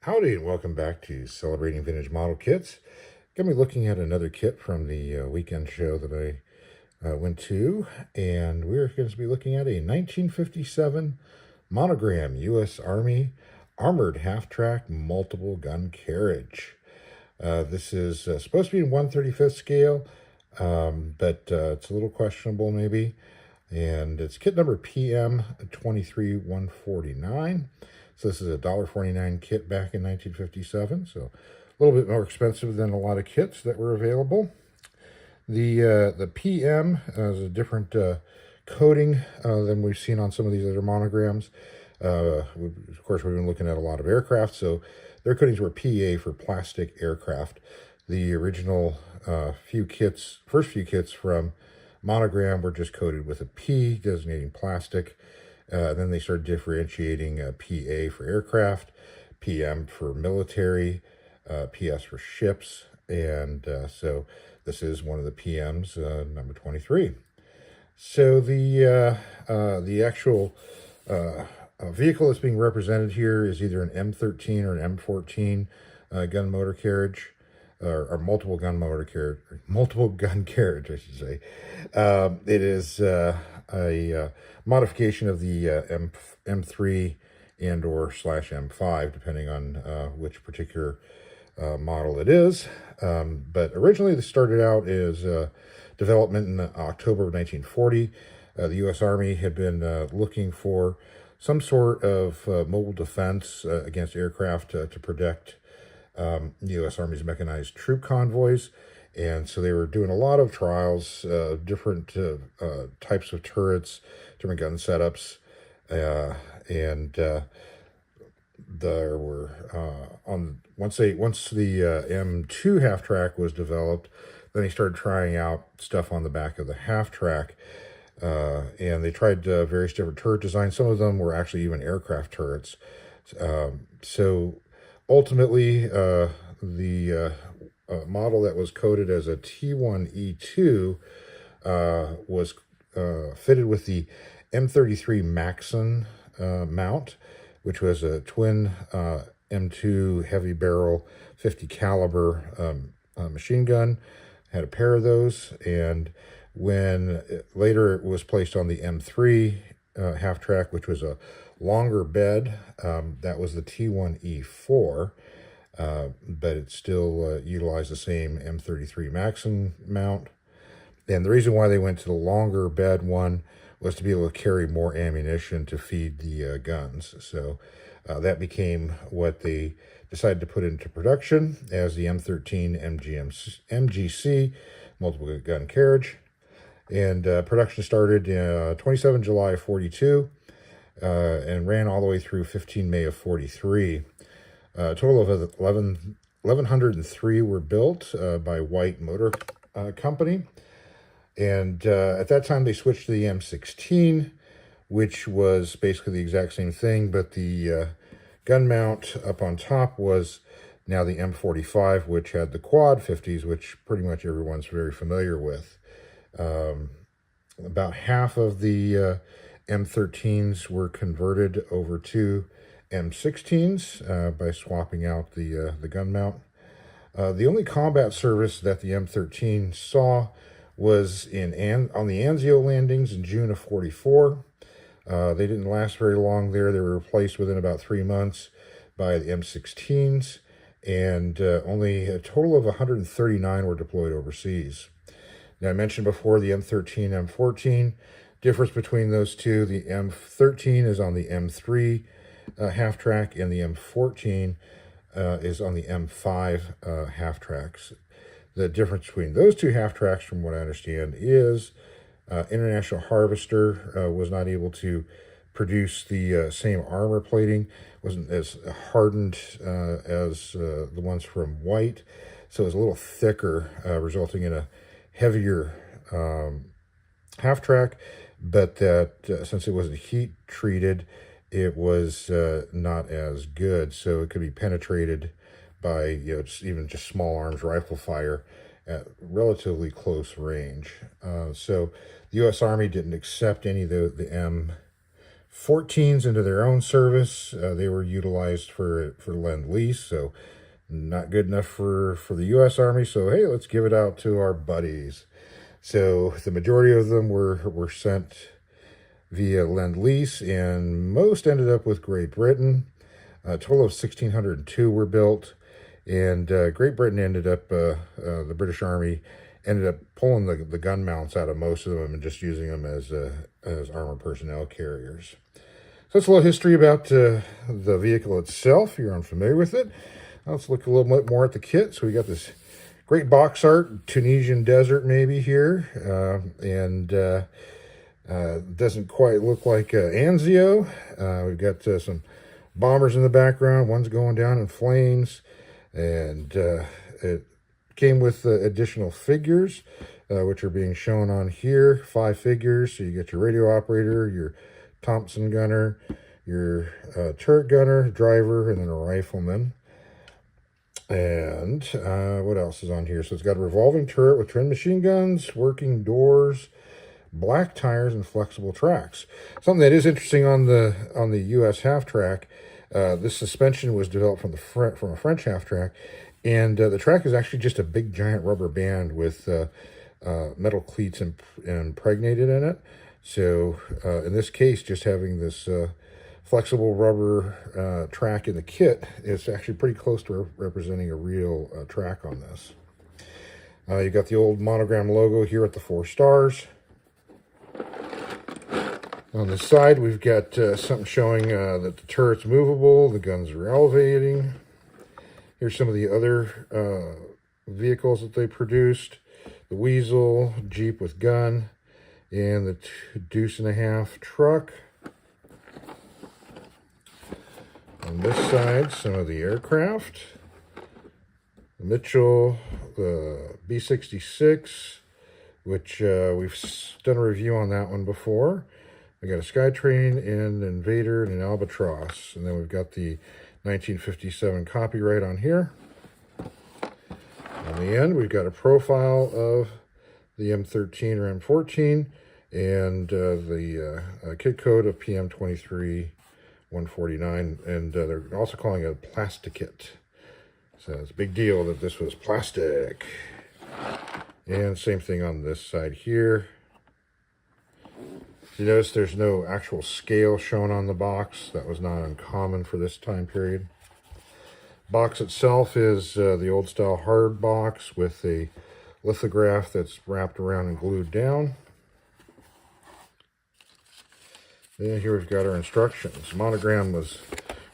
Howdy and welcome back to Celebrating Vintage Model Kits. Going to be looking at another kit from the weekend show that I went to, and we're going to be looking at a 1957 Monogram U.S. Army Armored Half-Track Multiple Gun Carriage. This is supposed to be in 1/35th scale, but it's a little questionable maybe. And it's kit number PM 23149. So this is a $1.49 kit back in 1957. So a little bit more expensive than a lot of kits that were available. The PM is a different coating than we've seen on some of these other monograms. Of course, we've been looking at a lot of aircraft, so their coatings were PA for plastic aircraft. The original first few kits from Monogram were just coated with a P, designating plastic. Then they started differentiating PA for aircraft, PM for military, PS for ships, and so this is one of the PMs, number 23. So the actual vehicle that's being represented here is either an M-13 or an M-14 gun motor carriage. Or multiple gun carriage, I should say. It is a modification of the M3 and/or /M5, depending on which particular model it is. But originally, this started out as development in October of 1940. The U.S. Army had been looking for some sort of mobile defense against aircraft to protect the U.S. Army's mechanized troop convoys, and so they were doing a lot of trials, different types of turrets, different gun setups, and there were once the M2 half track was developed, then they started trying out stuff on the back of the half track, and they tried various different turret designs. Some of them were actually even aircraft turrets. So ultimately, the model that was coded as a T1E2 was fitted with the M33 Maxon mount, which was a twin M2 heavy barrel 50 caliber machine gun. Had a pair of those, and when later it was placed on the M3 half track, which was a longer bed, that was the T1E4, but it still utilized the same M33 Maxim mount. And the reason why they went to the longer bed one was to be able to carry more ammunition to feed the guns. So that became what they decided to put into production as the M13 MGC, multiple gun carriage. And production started 27 July 42 and ran all the way through 15 May of 43. A total of 1,103 were built by White Motor Company. And at that time, they switched to the M16, which was basically the exact same thing, but the gun mount up on top was now the M45, which had the quad 50s, which pretty much everyone's very familiar with. About half of the M13s were converted over to M16s by swapping out the gun mount. The only combat service that the M13 saw was on the Anzio landings in June of 44. They didn't last very long there. They were replaced within about 3 months by the M16s, and only a total of 139 were deployed overseas. Now, I mentioned before the M13, M14. Difference between those two, the M13 is on the M3 half track, and the M14 is on the M5 half tracks. The difference between those two half tracks, from what I understand, is International Harvester was not able to produce the same armor plating, wasn't as hardened as the ones from White, so it was a little thicker, resulting in a heavier half track, but that since it wasn't heat treated, it was not as good, so it could be penetrated by even just small arms rifle fire at relatively close range. So the U.S. Army didn't accept any of the 14s into their own service. They were utilized for Lend-Lease, so not good enough for the U.S. Army. So hey, let's give it out to our buddies. So the majority of them were sent via Lend-Lease, and most ended up with Great Britain. A total of 1,602 were built, and Great Britain ended up, the British Army ended up pulling the gun mounts out of most of them and just using them as armored personnel carriers. So that's a little history about the vehicle itself. If you're unfamiliar with it, let's look a little bit more at the kit. So we got this great box art, Tunisian desert maybe here, and doesn't quite look like Anzio. We've got some bombers in the background. One's going down in flames, and it came with additional figures, which are being shown on here. 5 figures. So you get your radio operator, your Thompson gunner, your turret gunner, driver, and then a rifleman. And what else is on here? So it's got a revolving turret with twin machine guns, working doors, black tires, and flexible tracks. Something that is interesting on the U.S. half track. This suspension was developed from a French half track, and the track is actually just a big giant rubber band with metal cleats impregnated in it. So in this case, just having this flexible rubber track in the kit is actually pretty close to representing a real track on this. You got the old Monogram logo here at the 4 stars. On the side, we've got something showing that the turret's movable, the guns are elevating. Here's some of the other vehicles that they produced. The Weasel, Jeep with gun, and the Deuce-and-a-half truck. On this side, some of the aircraft. The Mitchell, the B-66, which we've done a review on that one before. We got a Skytrain and an Invader and an Albatross. And then we've got the 1957 copyright on here. On the end, we've got a profile of the M-13 or M-14 and the kit code of PM23-149. And they're also calling it a plastikit. So it's a big deal that this was plastic. And same thing on this side here. You notice there's no actual scale shown on the box. That was not uncommon for this time period. Box itself is the old style hard box with a lithograph that's wrapped around and glued down. And here we've got our instructions. Monogram was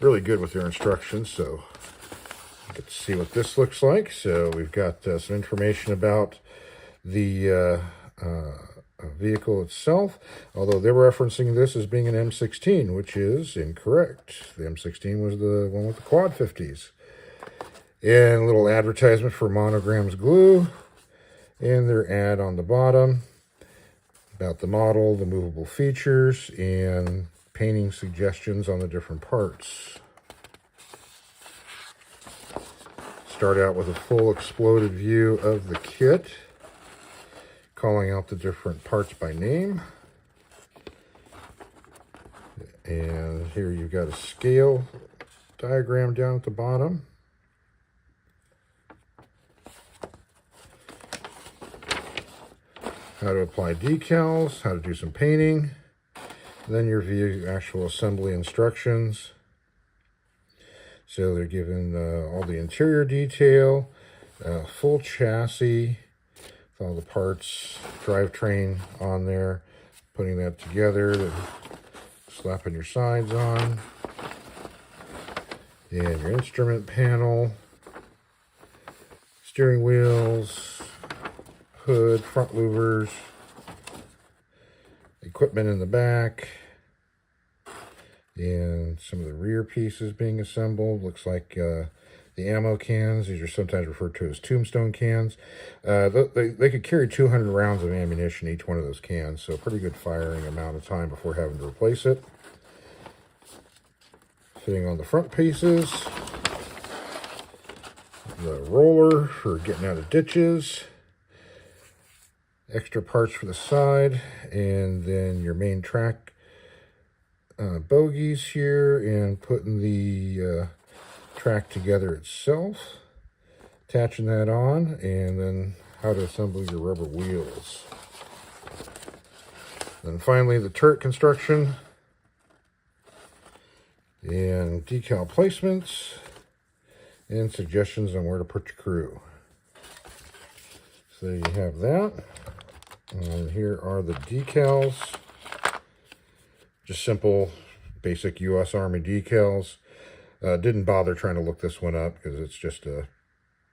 really good with their instructions, so get to see what this looks like. So we've got some information about the vehicle itself, although they're referencing this as being an M16, which is incorrect. The M16 was the one with the quad 50s. And a little advertisement for Monogram's glue, and their ad on the bottom about the model, the movable features, and painting suggestions on the different parts. Start out with a full exploded view of the kit, calling out the different parts by name. And here you've got a scale diagram down at the bottom. How to apply decals, how to do some painting. And then your actual assembly instructions. So they're given all the interior detail, full chassis, with all the parts, drivetrain on there, putting that together, slapping your sides on, and your instrument panel, steering wheels, hood, front louvers, equipment in the back, and some of the rear pieces being assembled. Looks like the ammo cans. These are sometimes referred to as tombstone cans. They could carry 200 rounds of ammunition, each one of those cans, so pretty good firing amount of time before having to replace it. Fitting on the front pieces. The roller for getting out of ditches. Extra parts for the side, and then your main track bogies here and putting the track together itself, attaching that on, and then how to assemble your rubber wheels. Then finally the turret construction and decal placements and suggestions on where to put your crew. So you have that. And here are the decals. Just simple, basic U.S. Army decals. Didn't bother trying to look this one up because it's just a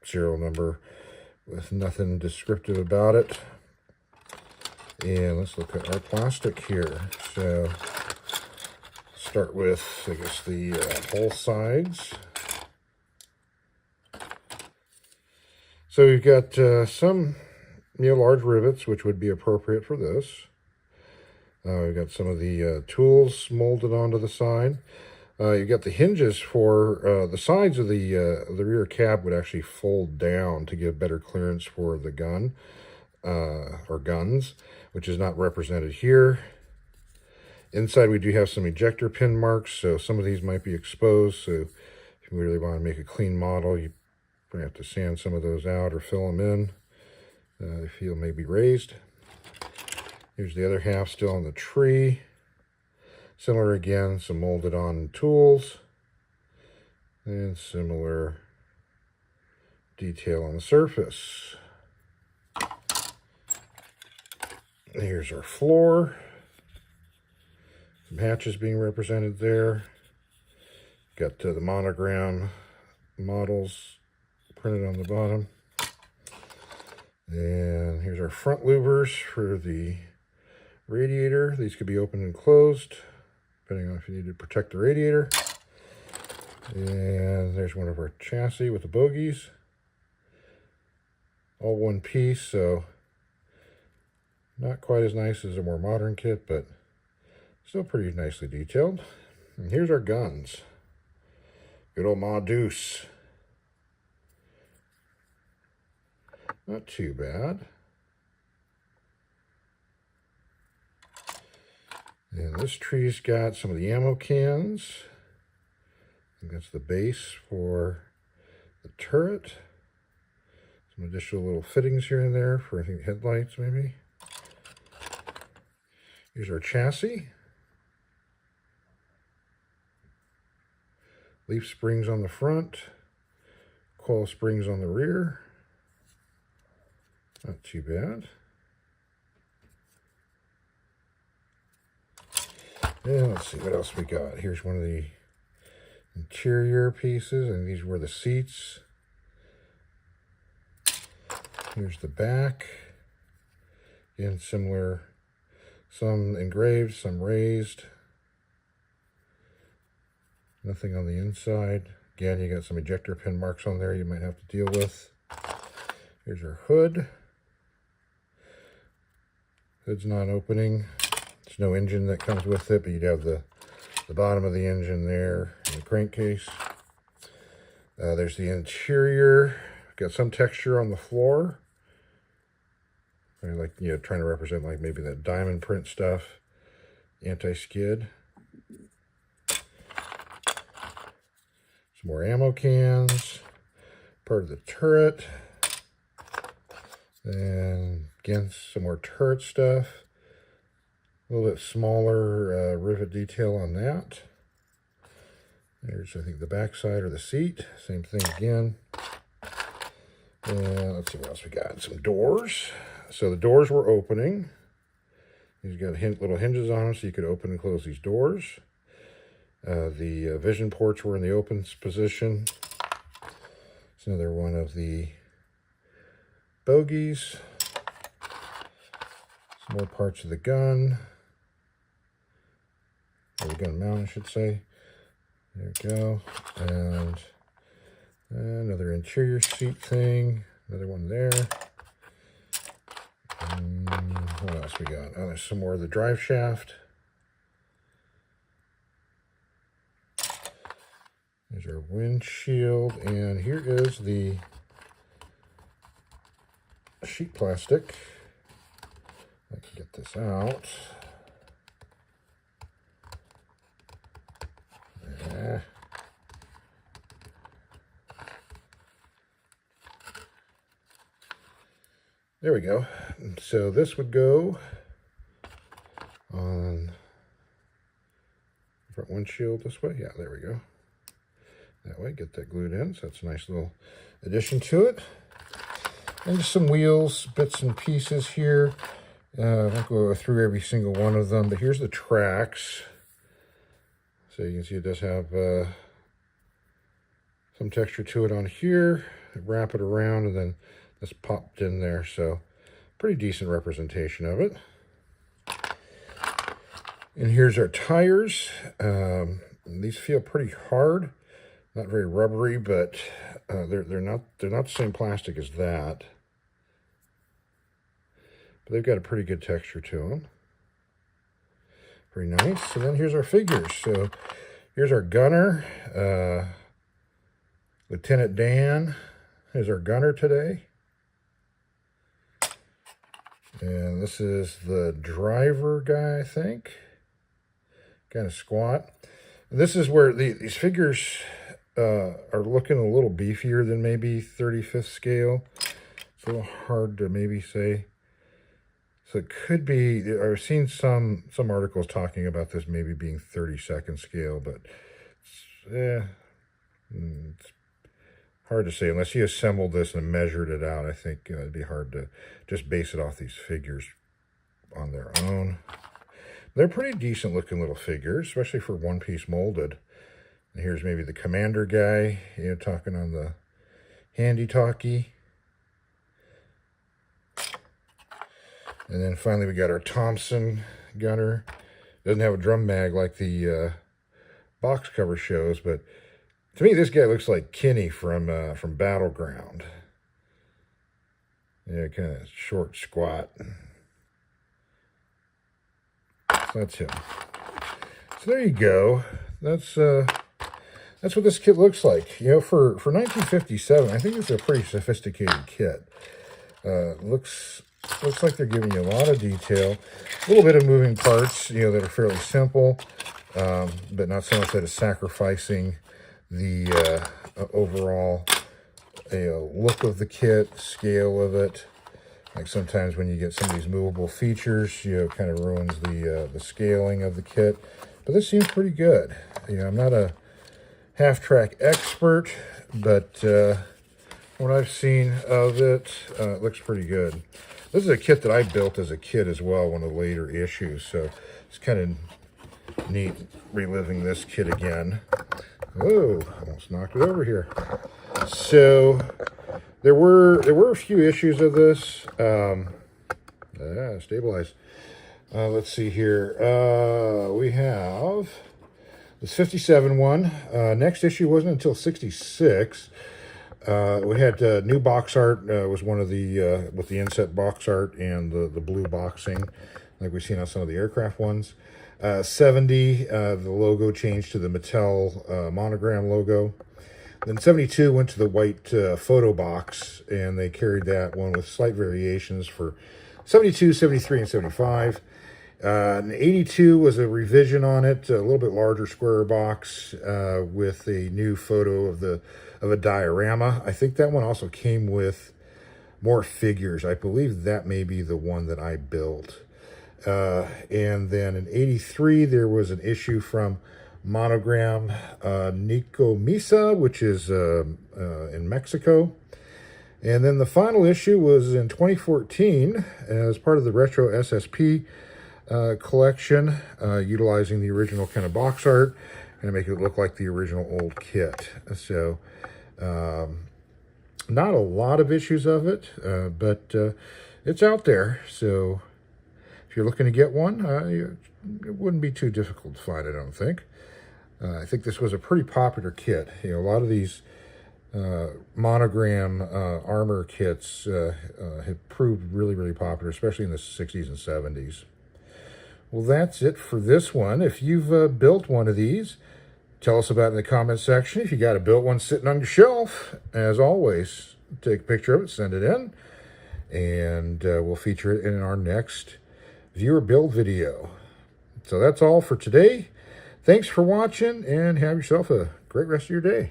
serial number with nothing descriptive about it. And let's look at our plastic here. So start with, I guess, the whole sides. So we've got some large rivets, which would be appropriate for this. We've got some of the tools molded onto the side. You've got the hinges for the sides of the rear cab would actually fold down to give better clearance for the gun or guns, which is not represented here. Inside we do have some ejector pin marks, so some of these might be exposed. So if you really want to make a clean model, you have to sand some of those out or fill them in. The feel may be raised. Here's the other half still on the tree. Similar again, some molded on tools. And similar detail on the surface. Here's our floor. Some hatches being represented there. Got the Monogram models printed on the bottom. And here's our front louvers for the radiator. These could be opened and closed, depending on if you need to protect the radiator. And there's one of our chassis with the bogies. All one piece, so not quite as nice as a more modern kit, but still pretty nicely detailed. And here's our guns. Good old Ma Deuce. Not too bad. And this tree's got some of the ammo cans. I think that's the base for the turret. Some additional little fittings here and there for, I think, headlights maybe. Here's our chassis. Leaf springs on the front. Coil springs on the rear. Not too bad. And let's see what else we got. Here's one of the interior pieces, and these were the seats. Here's the back. Again, similar, some engraved, some raised. Nothing on the inside. Again, you got some ejector pin marks on there you might have to deal with. Here's our hood. Hood's not opening. There's no engine that comes with it, but you'd have the bottom of the engine there in the crankcase. There's the interior. Got some texture on the floor. Like, you know, trying to represent like maybe that diamond print stuff. Anti-skid. Some more ammo cans. Part of the turret. And again, some more turret stuff. A little bit smaller rivet detail on that. There's, I think, the back side or the seat. Same thing again. And let's see what else we got. Some doors. So the doors were opening. These got little hinges on them so you could open and close these doors. The vision ports were in the open position. It's another one of the bogies. Some more parts of the gun. Or the gun mount, I should say. There we go. And another interior seat thing. Another one there. What else we got? Oh, there's some more of the drive shaft. There's our windshield. And here is the sheet plastic. I can get this out. Ah. There we go. So this would go on the front windshield this way. Yeah, there we go. That way, get that glued in. So that's a nice little addition to it. And just some wheels, bits and pieces here. I won't go through every single one of them, but here's the tracks. So you can see it does have some texture to it on here. Wrap it around, and then this popped in there. So pretty decent representation of it. And here's our tires. These feel pretty hard, not very rubbery, but they're not the same plastic as that. But they've got a pretty good texture to them. Very nice. And then here's our figures. So here's our gunner, Lieutenant Dan is our gunner today. And this is the driver guy, I think. Kind of squat. And this is where these figures are looking a little beefier than maybe 35th scale. It's a little hard to maybe say. So it could be, I've seen some articles talking about this maybe being 32nd scale, but it's hard to say. Unless you assembled this and measured it out, I think it'd be hard to just base it off these figures on their own. They're pretty decent looking little figures, especially for one-piece molded. And here's maybe the commander guy, talking on the handy-talkie. And then finally we got our Thompson gunner. Doesn't have a drum mag like the box cover shows, but to me this guy looks like Kenny from Battleground. Yeah, kind of short, squat. So that's him. So there you go. That's what this kit looks like. For 1957, I think it's a pretty sophisticated kit. Looks like they're giving you a lot of detail. A little bit of moving parts, that are fairly simple, but not so much that it's sacrificing the overall look of the kit, scale of it. Like sometimes when you get some of these movable features, it kind of ruins the scaling of the kit. But this seems pretty good. I'm not a half-track expert, but what I've seen of it, it looks pretty good. This is a kit that I built as a kid as well, one of the later issues, so it's kind of neat reliving this kit again. Whoa, almost knocked it over here. So there were a few issues of this. Stabilize. Let's see here. We have this 57 one. Next issue wasn't until 66. We had new box art. Was one of the with the inset box art and the blue boxing, like we've seen on some of the aircraft ones. 70, the logo changed to the Mattel Monogram logo. Then 72 went to the white photo box, and they carried that one with slight variations for 72, 73, and 75. And 82 was a revision on it, a little bit larger square box with a new photo of a diorama. I think that one also came with more figures. I believe that may be the one that I built. And then in 83, there was an issue from Monogram Nico Misa, which is in Mexico. And then the final issue was in 2014 as part of the Retro SSP collection, utilizing the original kind of box art and make it look like the original old kit. So not a lot of issues of it, but it's out there. So if you're looking to get one, it wouldn't be too difficult to find, I don't think. I think this was a pretty popular kit. A lot of these Monogram armor kits have proved really, really popular, especially in the 60s and 70s. Well, that's it for this one. If you've built one of these, tell us about it in the comment section. If you got a built one sitting on your shelf, as always, take a picture of it, send it in, and we'll feature it in our next viewer build video. So that's all for today. Thanks for watching, and have yourself a great rest of your day.